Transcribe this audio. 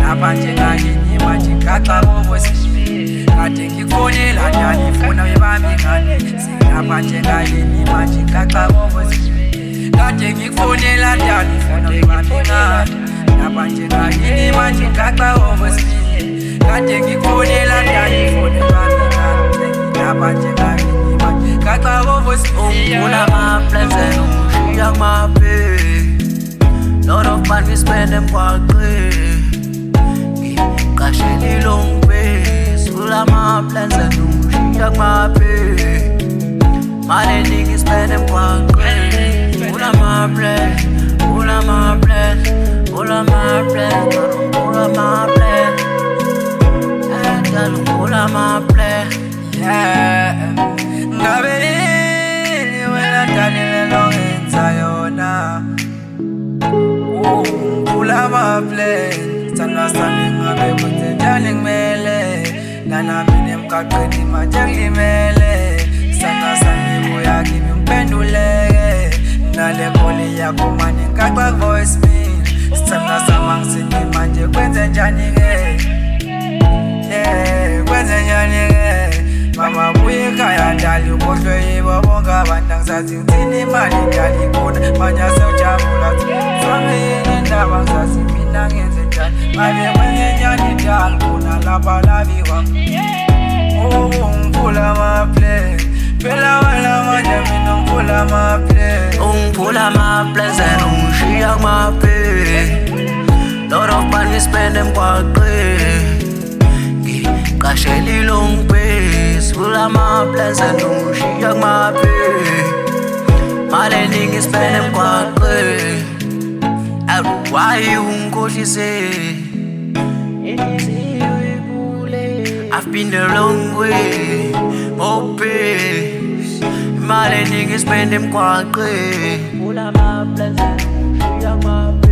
Lapha njengakini manje ngaxa kokwesibili kade ngikufonela ndalifuna uyibambe ingane silapha njengakini manje ngaxa kokwesibili kade ngikufonela ndalifuna uyibambe ingane lapha njengakini manje ngaxa kokwesibili kade ngikufonela ndalifuna uyibambe ingane lapha njengakini manje ngaxa kokwesibili ungifuna ama-plans and ungishiya kumaphi. Lot of money spend emgwaqeni ngicashela ilongibase ula ama-plans and ungishiya kumaphi. Mali eningi spend emgwaqeni ula ama-plans, ula ama-plans, ula ama-plans, ula ama-plans, ula ama-plans. Ngabe yini wena Daniel longenza yona ungivula ama-plan sithandwa sami ngabe kwenzenjani ngimele nanami nemgaqweni manje ngilimele sithandwa sami buya kimi ngiphenduleke nale call yakho manje ngaxa voicemail sithandwa sami angisithi manje kwenzenjani-ke kwenzenjani-ke mama buye ekhaya ndali ukhohlwe yibo bonke abantu angisazi ngithini imali ndali khona manje asewujabula sonke yini indaba ngisazi mina ngenze njani ngabe kwenzenjani ndali khona lapha labiwa ngivula ama-plan phela wena manje mina ngivula ama-plan ungivula ama-plans and ungishiya kumaphi. Lot of money spend emgwaqeni ngicashela ilongibase ula ama-plans and ungishiya kumaphi. Mali eningi spend emgwaqeni why ungikhohlise. I've been the long way, oh peace. Mali eningi spend emgwaqeni ula ama-plans and ungishiya kumaphi.